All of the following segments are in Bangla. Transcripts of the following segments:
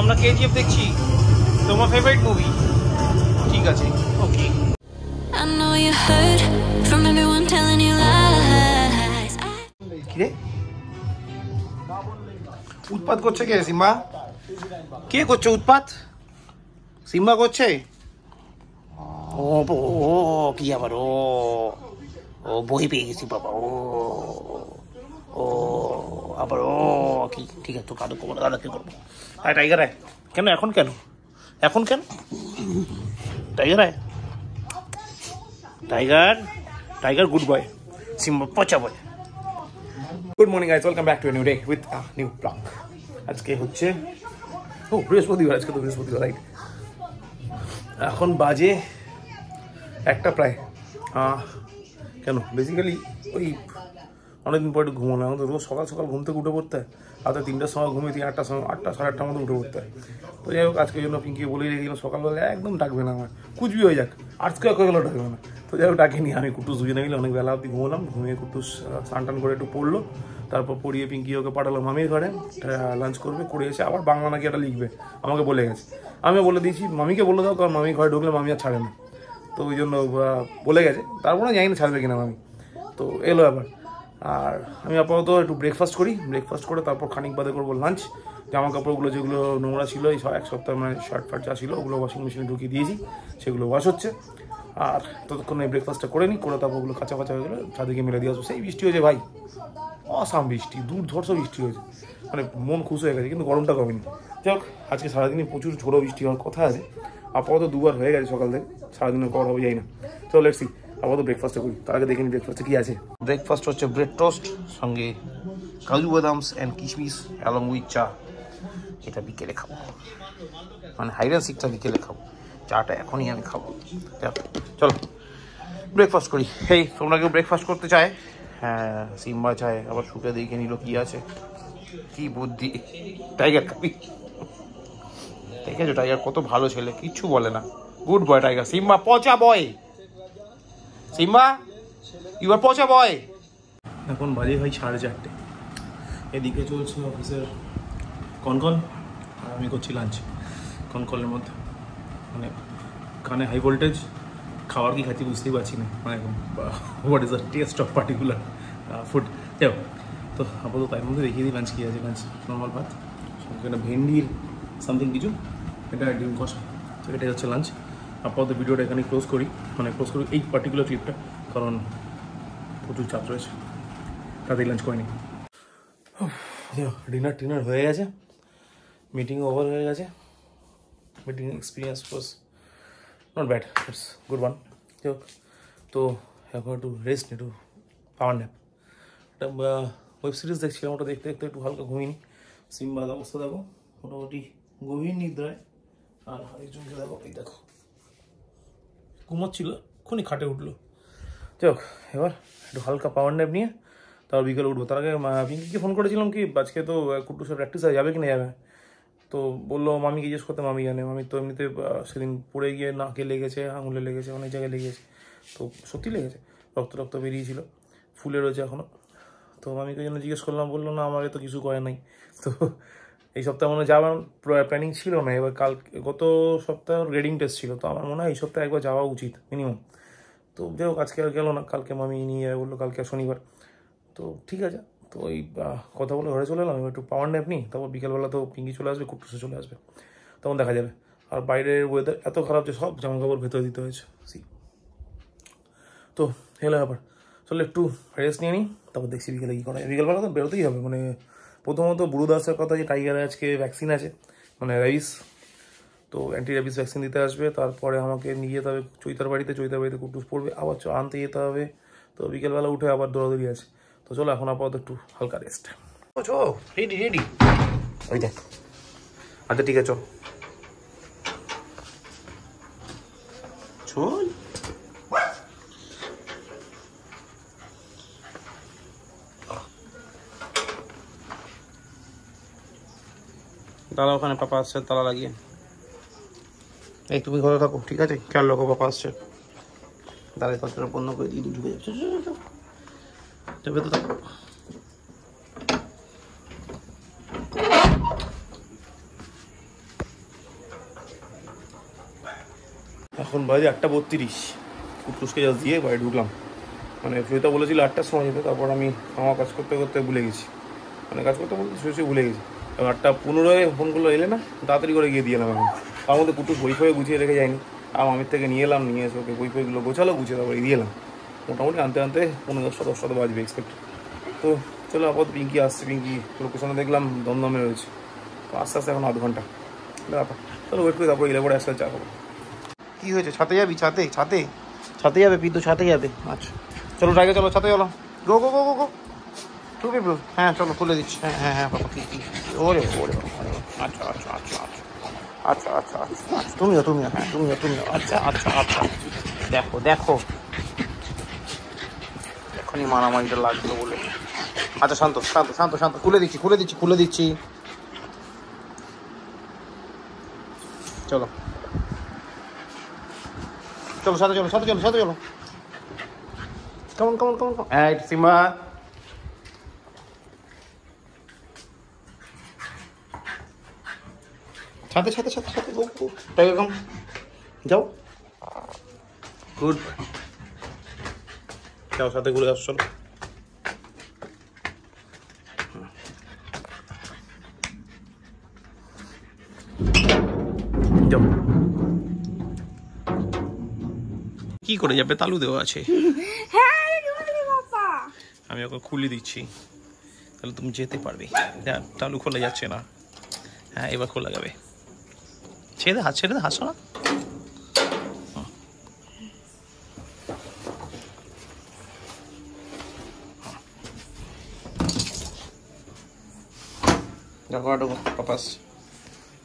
আমরা কেজিএফ দেখছি, তোমার ফেভারিট মুভি। ঠিক আছে, ওকে। কিরে উৎপাত করছে কে? সিম্বা কে করছে উৎপাত? সিম্বা করছে। ও কি আবার ও বই পেয়ে গেছি বাবা। ও আবার ও কি? ঠিক আছে, তো কাদো করবো দাদা, কি করবো? আয় টাইগার আয়। কেন এখন? কেন এখন? কেন টাইগার আয়। Tiger Tiger good boy, Simba পচা boy. Good morning guys, welcome back to a new day with a new blog. আজকে হচ্ছে বৃহস্পতিবার। আজকে তো বৃহস্পতিবার, রাইট? এখন বাজে 1টা প্রায়। কেন বেসিক্যালি ওই অনেকদিন পরে একটু ঘুমানো। এখন তো রোজ সকাল সকাল ঘুম থেকে উঠে পড়তে হয়। রাতে 3টার সময় ঘুমিয়ে 8টার সময় 8টা সাড়ে 8টার মধ্যে উঠে পড়তে হয়। তো যাই হোক, আজকে জন্য পিঙ্কি বলে রেখেছিলাম সকালবেলা একদম ডাকবে না, আমার কুচবি হয়ে যাক, আজকে গেলেও ডাকবে না। তো যাই হোক ডাকিনি। আমি কুটুস দুজনে মিলে অনেক বেলা অব্দি ঘুমলাম। ঘুমিয়ে কুটুস স্নান টান করে একটু পড়লো। তারপর পড়িয়ে পিঙ্কি ওকে পাঠালো মামির ঘরে, লাঞ্চ করবে। করে এসে আবার বাংলা নাকি একটা লিখবে, আমাকে বলে গেছে। আমিও বলে দিয়েছি মামিকে বলে দাও, কারণ মামি ঘরে ঢুকলে মামি আর ছাড়ে না। তো ওই জন্য বলে গেছে। তারপরে জানি না ছাড়বে কিনা মামি। তো এলো আবার। আর আমি আপাতত একটু ব্রেকফাস্ট করি। ব্রেকফাস্ট করে তারপর খানিক বাদে করবো লাঞ্চ। জামা কাপড়গুলো যেগুলো নোংরা ছিল এই 1 সপ্তাহ, মানে শার্ট ফার্ট যা ছিল ওগুলো ওয়াশিং মেশিনে ঢুকিয়ে দিয়েছি, সেগুলো ওয়াশ হচ্ছে। আর ততক্ষণে ব্রেকফাস্টটা করে নিই, করে তারপর ওগুলো কাঁচা হয়ে গেলে ছাদেকে মেলে দিয়ে আসবো। সেই বৃষ্টি হয়েছে ভাই, অসাম বৃষ্টি, দুর্ধর্ষ বৃষ্টি হয়েছে, মানে মন খুশ হয়ে গেছে, কিন্তু গরমটা কমেনি। যাই হোক, আজকে সারাদিনে প্রচুর ঝোড়ো বৃষ্টি হওয়ার কথা আছে। আপাতত 2বার হয়ে গেছে সকাল থেকে, সারাদিনের কর হবে যাই না। চলো লেটস সি, আপাতত ব্রেকফাস্টটা করি। তার আগে দেখে নিই ব্রেকফাস্টে কী আছে। ব্রেকফাস্ট হচ্ছে ব্রেড টোস্ট, সঙ্গে কাজু বাদামস অ্যান্ড কিশমিশ অ্যালং উইথ চা। এটা বিকেলে খাবো, মানে হাইড অ্যান্ড সিকটা বিকেলে খাবো, চাটা এখনই আমি খাবো। চলো ব্রেকফাস্ট করি। হেই, তোমরা কেউ ব্রেকফাস্ট করতে চায়? হ্যাঁ, সিম্বা চায়। আবার শুকে দেখে নিল কি আছে, কি বুদ্ধি। টাইগার খাবি? দেখেছো টাইগার কত ভালো ছেলে, কিচ্ছু বলে না, গুড বয় টাইগার। সিম্বা পচা বয়, সিম্বা ইউ আর পচা বয়। এখন বাজে ভাই 4:30। এদিকে চলছে অফিসের কনকন, আর আমি করছি লাঞ্চ কনকলের মধ্যে। মানে কানে হাই ভোল্টেজ, খাওয়ার কি খাচ্ছি বুঝতেই পারছি না, মানে what is the test of particular food. যাও, তো আপাতত তার মধ্যে দেখিয়ে দিই লাঞ্চ কী আছে। লাঞ্চ নর্মাল ভাত, সেখানে ভেন্ডির সামথিং কিছু, এটা ডিম কষা। তো এটাই হচ্ছে লাঞ্চ। আপাতত ভিডিওটা এখানে ক্লোজ করি, মানে ক্লোজ করি এই পার্টিকুলার ক্লিপটা, কারণ প্রচুর চাপ রয়েছে, তাতেই লাঞ্চ করিনি। ডিনার হয়ে গেছে, মিটিং ওভার হয়ে গেছে। Meeting experience was not bad, it's good one. তো এখন একটু রেস্ট নিই, একটু পাওয়ার ন্যাপ। একটা ওয়েব সিরিজ দেখছিলাম, ওটা দেখতে দেখতে একটু হালকা ঘুমিনি। সিম্বার অবস্থা দেখো, মোটামুটি গভীর নিদ্রায়। আর আরেকজনকে দেখো, এই দেখো ঘুমাচ্ছিল, এক্ষুনি খাটে উঠলো। যাই হোক, এবার একটু হালকা পাওয়ার ন্যাপ নিয়ে তারপর বিকেলে উঠবো। তার আগে পিঙ্কিকে ফোন করেছিলাম কি আজকে তো কুট্টুসের প্র্যাকটিস আছে, যাবে কি না যাবে। তো বললো মামিকে জিজ্ঞেস করতে, মামি জানে। মামি তো এমনিতে সেদিন পড়ে গিয়ে নাকে লেগেছে, আঙুলে লেগেছে, অনেক জায়গায় লেগেছে। তো সত্যি লেগেছে, রক্ত বেরিয়েছিল, ফুলে রয়েছে এখনও। তো মামিকে জন্য জিজ্ঞেস করলাম, বললো না আমাকে তো কিছু করে নাই। তো এই সপ্তাহে মনে হয় যাওয়ার প্ল্যানিং ছিল না। এবার গত সপ্তাহ গ্রেডিং টেস্ট ছিল, তো আমার মনে হয় এই সপ্তাহে একবার যাওয়া উচিত মিনিমাম। তো যাই হোক, আজকে আর গেল না, কালকে মামি নিয়ে যাবে বললো, কালকে শনিবার। তো ঠিক আছে, তো ওই কথা বলে ঘরে চলে এলাম। এবার একটু পাওয়ার ন্যাপ নিই, তারপর বিকেলবেলা তো পিঙ্কি চলে আসবে, কুট্টুসে চলে আসবে, তখন দেখা যাবে। আর বাইরের ওয়েদার এত খারাপ যে সব জামা কাপড় ভেতরে দিতে হয়েছে। তো হেলে ব্যাপার, চলো একটু রেস্ট নিয়ে নিই, তারপর দেখছি বিকেলে কী করা যায়। বিকেলবেলা তো বেরোতেই হবে। মানে প্রথমত বুড়োদাসের কথা যে টাইগারে আজকে ভ্যাকসিন আছে, মানে র্যাবিস, তো অ্যান্টি র্যাবিস ভ্যাকসিন দিতে আসবে। তারপরে আমাকে নিয়ে যেতে হবে চৈতার বাড়িতে কুটুস পড়বে, আবার আনতে যেতে হবে। তো বিকেলবেলা উঠে আবার দৌড়াদৌড়ি আছে। তো চলো এখন আপাতত একটু হালকা রেস্ট। রেডি ওই দেখ। আচ্ছা ঠিক আছে, চল। দাদা ওখানে পাপা আসছে, তালা লাগিয়ে। এই তুমি ঘরে থাকো, ঠিক আছে? খেয়াল রাখো, পাপা আসছে। দাঁড়ায় কতটা বন্ধ করে দিয়ে ঢুকে যাচ্ছে, তবে তো থাকো। এখন বাজে 8:32, কুটুসকে জাস্ট দিয়ে বাড়ি ঢুকলাম। মানে শ্বেতা বলেছিল 8টার সময় যেতে, তারপর আমি আমার কাজ করতে করতে ভুলে গেছি, মানে কাজ করতে বলতে শুয়ে ভুলে গেছি। এবার 8:15 ফোন করলো, এলে না, তাড়াতাড়ি করে গিয়ে দিয়ে এলাম। এখন তার মধ্যে কুটুস বই ফয়ে গুছিয়ে রেখে যায়নি, আর আমির থেকে নিয়ে এলাম, নিয়ে এসে ওকে বই ফইগুলো গোছালো, গুছিয়ে তারপরে দিয়ে এলাম। মোটামুটি আনতে আনতে 10:10 বাজবে এক্সপেক্ট। তো চলো আপাতত পিঙ্কি আসছে, পিঙ্কি লোকেশনে দেখলাম দমদমে রয়েছে, তো আস্তে আস্তে এখন 0.5 ঘন্টা ব্যাপার। চলো ওয়েট করি, তারপর এলে পরে আসলে চা খাবো। কী হয়েছে, ছাতে যাবি? ছাতে ছাতে ছাতে যাবে পিতু, ছাতে যাবে? আচ্ছা চলো টাইগার, চলো ছাতে চলো, গো গো গো গো গো। টু পিপল, হ্যাঁ চলো খুলে দিচ্ছি। হ্যাঁ হ্যাঁ হ্যাঁ বাবা, কী কী ওরে ওরে বাবা, আচ্ছা আচ্ছা আচ্ছা আচ্ছা আচ্ছা আচ্ছা আচ্ছা আচ্ছা, তুমিও তুমিও, হ্যাঁ তুমিও তুমিও, আচ্ছা আচ্ছা আচ্ছা। দেখো দেখো, এখনই মারামারিটা লাগলো বলে। আচ্ছা শান্ত শান্ত শান্ত শান্ত, খুলে দিচ্ছি খুলে দিচ্ছি খুলে দিচ্ছি, চলো চলো সাথে চলো সাথে চলো সাথে চলো, কেমন কেমন কেমন কেমন, হ্যাঁ সিম্বা সাথে সাথে সাথে সাথে, গো গো টাইগার কম, যাও গুড, যাও সাথে ঘুরে আসো, চলো যাও। কি করে যাবে, তালু দেওয়া আছে। আমি ওকে খুলে দিচ্ছি, তাহলে তুমি যেতে পারবে। তালু খোলা যাচ্ছে না, হ্যাঁ এবার খোলা যাবে। ছেড়ে দে হাত, ছেড়ে দে, হাসো না। পাপাস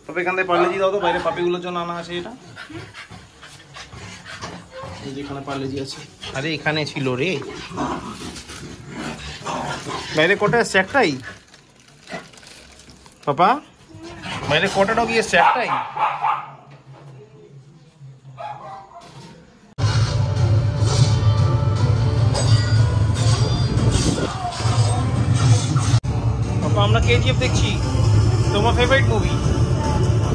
পাপা এখান থেকে পার্লেজি দাও তো, বাইরে পাপিগুলোর জন্য আনা আছে এটা, যেখানে পার্লেজি আছে। আরে এখানে ছিল রে, বাইরে কটা এসছে? একটাই পাপা, বাইরে কটা ডগি এসছে? একটাই। পাপা আমরা কেজিএফ দেখছি, তোমার ফেভারিট মুভি,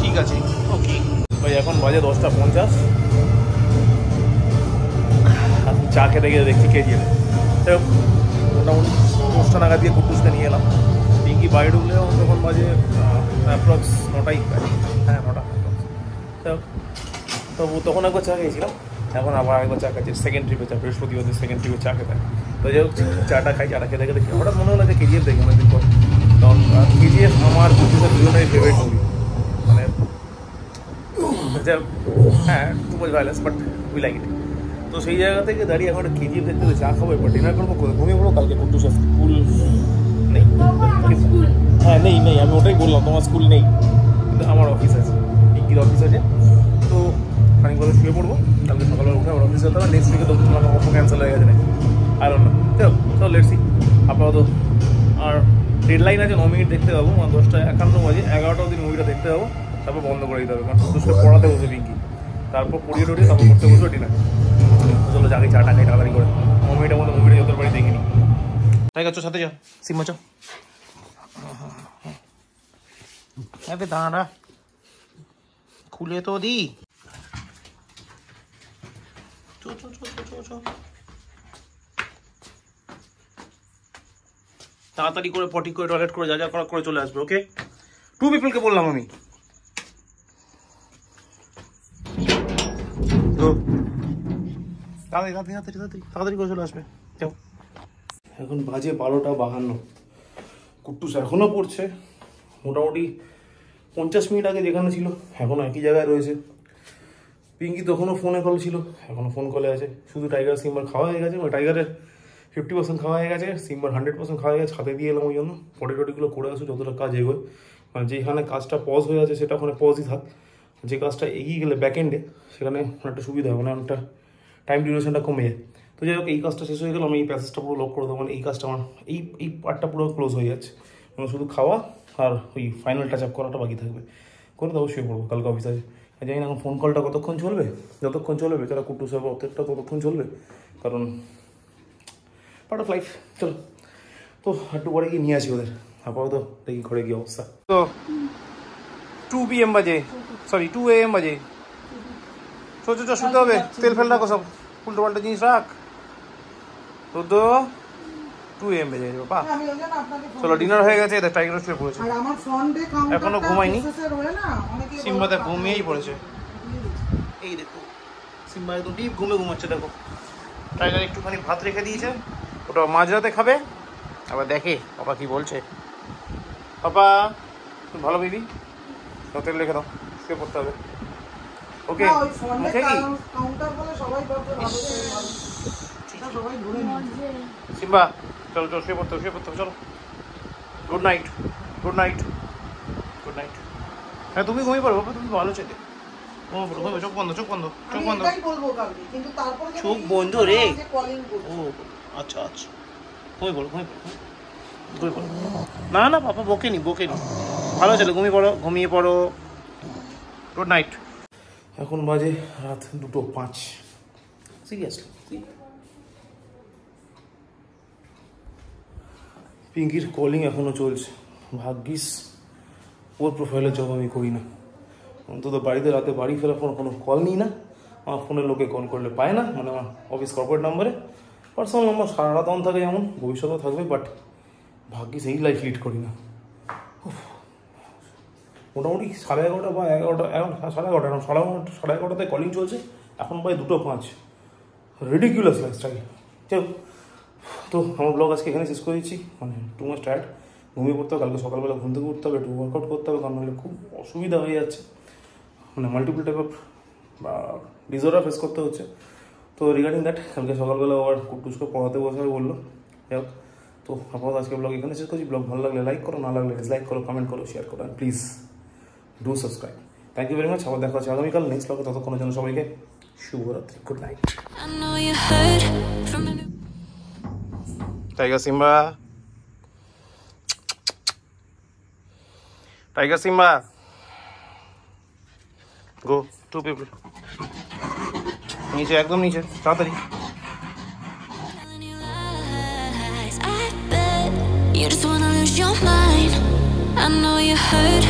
ঠিক আছে ওকে। ভাই এখন বাজে 10:50, চা খেতে গিয়ে দেখছি কেজিএফ। তো মোটামুটি 10টা নাগাদ দিয়ে কুটুসকে নিয়ে এলাম। পিঙ্কি বাড়ি ঢুকলে তখন বাজে অ্যাপ্রক্স 9টাই, হ্যাঁ 9টা। তো তখন একবার চা খেয়েছিলাম, এখন আবার একবার চা খাচ্ছি, সেকেন্ড ট্রিপে চা, বৃহস্পতিবার সেকেন্ড ট্রিপে চা খেতে। তো যাই হোক চাটা খাই, চাটা খেতে খেতে হঠাৎ মনে হলো যে কেজিএফ দেখি অনেকদিন পর। কারণ কেজিএফ আমার কুটুসের দুজনের ফেভারিট মুভি, মানে হ্যাঁ too much violence but we like it. তো সেই জায়গা থেকে দাঁড়িয়ে এখন কেজিএফ দেখতে চা খাবো, এবার ডিনার করবো, ঘুমিয়ে পড়বো। কালকে কুটুসের স্কুল নেই, হ্যাঁ নেই নেই, আমি ওটাই বললাম, তোমার স্কুল নেই কিন্তু আমার অফিস আছে, পিঙ্কির অফিস আছে। তো খানিক বলে শুয়ে পড়বো, কালকে সকালবেলা উঠে আমার অফিস যেতে হবে। নেক্সট উইকে তো আমার অফ ক্যান্সেল হয়ে গেছে নাকি, আর তো লেটসি আপাতত। আর ডেডলাইন আছে 9 মিনিট দেখতে পাবো, 10:51 বাজে, 11টা অবধি মুভিটা দেখতে পাবো, তারপর বন্ধ করে দিতে হবে, কারণ কুটুসকে পড়াতে বসে পিঙ্কি, তারপর পড়িয়ে টড়িয়ে তারপর করতে বসবে ডিনার। চলো যাকে চাটা খাই তাড়াতাড়ি করে, 9 মিনিটের মধ্যে মুভিটা যত বাড়ি দেখিনি। তাই গেছো সাথে যাও, সিম্মা চো, আরে দাঁড়া খুলে তো দি, তাড়াতাড়ি করে পটি করে টয়লেট করে যা যা করা করে চলে আসবে, ওকে? টু পিপলকে বললাম আমি। তাড়াতাড়ি তাড়াতাড়ি তাড়াতাড়ি তাড়াতাড়ি করে চলে আসবে, যাও। এখন বাজে 12:52, কুট্টুস এখনও পড়ছে। মোটামুটি 50 মিনিট আগে যেখানে ছিল এখনও একই জায়গায় রয়েছে। পিঙ্কি তখনও ফোনে কল ছিল, এখনও ফোন কলে আছে। শুধু টাইগার সিম্বার খাওয়া হয়ে গেছে, ওই টাইগারের 50% খাওয়া হয়ে গেছে, সিম্বার 100% খাওয়া হয়ে গেছে। ছাদে দিয়ে এলাম ওই জন্য, পটি টটিগুলো করে আসো যতটা কাজ এগোয়। মানে যেখানে কাজটা পজ হয়ে আছে সেটা ওখানে পজই থাক, যে কাজটা এগিয়ে গেলে ব্যাক এন্ডে সেখানে অনেকটা সুবিধা হয়, মানে অনেকটা টাইম ডিউরেশনটা কমে যায়। তো যাই হোক এই কাজটা শেষ হয়ে গেল, আমি এই প্যাসেজটা পুরো লক করে দেবো, মানে এই কাজটা আমার এই পার্টটা পুরো ক্লোজ হয়ে যাচ্ছে। মানে শুধু খাওয়া আর ওই ফাইনাল টাচ আপ করাটা বাকি থাকবে, করে তো অবশ্যই করবো। কালকে অফিস আছে, জানি না এখন ফোন কলটা কতক্ষণ চলবে, যতক্ষণ চলবে বেচারা কুটুস হবে অর্ধেকটা ততক্ষণ চলবে, কারণ পার্ট অফ লাইফ। চলো তো একটু পরে গিয়ে নিয়ে আসি ওদের, আপাতত দেখি ঘরে গিয়ে অবস্থা। তো 2 PM বাজে, সরি 2 AM বাজে, চল শুনতে হবে, তেল ফেল রাখো সব, উল্টো পাল্টা জিনিস রাখ। রুদ্র 2 AM বেজে গেছে বাবা। চলো ডিনার হয়ে গেছে, এদের টাইগার শুয়ে পড়েছে, এখনো ঘুমায়নি। সিম্বাতে ঘুমিয়েই পড়েছে, এই দেখো সিম্বা একদম ডিপ ঘুমাচ্ছে। দেখো টাইগার একটুখানি ভাত রেখে দিয়েছে, ওটা মাঝরাতে খাবে। আবার দেখে পাপা কি বলছে। পাপা তুমি ভালো বেবি, তেল রেখে দাও, শুয়ে পড়তে হবে। ওকে মুখে কি সিম্বা, চলো চলো শুয়ে পড়তে হবে, চলো। Good night, good night, good night. হ্যাঁ তুমি ঘুমিয়ে পড়ো বাবা, তুমি ভালো ছেলে। চোখ বন্ধ, চোখ বন্ধ, চোখ বন্ধ, চোখ বন্ধ রে। ও আচ্ছা আচ্ছা, ঘুমিয়ে পড়ো, ঘুমিয়ে পড়ো। না না পাপা বকেনি, ভালো ছেলে, ঘুমিয়ে পড়ো। Good night. এখন বাজে রাত 2:05। সিরিয়াসলি পিঙ্কির কলিং এখনো চলছে। ভাগ্যিস ওর প্রোফাইলে জব আমি করি না, অন্তত বাড়িতে রাতে বাড়ি ফেরার পর কোনো কল নিই না। আমার ফোনের লোকে কল করলে পায় না, মানে আমার অফিস কর্পোরেট নাম্বারে। পার্সোনাল নাম্বার সারা রাত অন থাকে, যেমন ভবিষ্যতেও থাকবে, বাট ভাগ্যিস এই লাইফ লিড করি না। মোটামুটি 11:30 বা 11টা, এখন 11:30, এখন 11:30 কলিং চলছে, এখন প্রায় 2:05। Ridiculous lifestyle. তো আমার ব্লগ আজকে এখানে শেষ করে দিচ্ছি, মানে টু মাচ টায়ার্ড, ঘুমিয়ে পড়তে হবে। কালকে সকালবেলা ঘুম থেকে উঠতে হবে, একটু ওয়ার্কআউট করতে হবে, কারণ নাহলে খুব অসুবিধা হয়ে যাচ্ছে, মানে multiple type of disorder face করতে হচ্ছে। তো রিগার্ডিং দ্যাট কালকে সকালবেলা আবার কুটুসকে পড়াতে বসাবে বললো। যাই হোক, তো আপাতত আজকে ব্লগ এখানে শেষ করছি। ব্লগ ভালো লাগলে লাইক করো, না লাগলে ডিসলাইক করো, কমেন্ট করো, শেয়ার করো, and please do subscribe. Thank you very much. আবার দেখা হচ্ছে আগামীকাল নেক্সট ব্লগে। ততক্ষণের জন্য সবাইকে শুভরাত্রি, good night. Tiger Simba, tiger Simba, go to people, নিচে, একদম নিচে, তাড়াতাড়ি। You just wanna lose your mind. I know you hurt.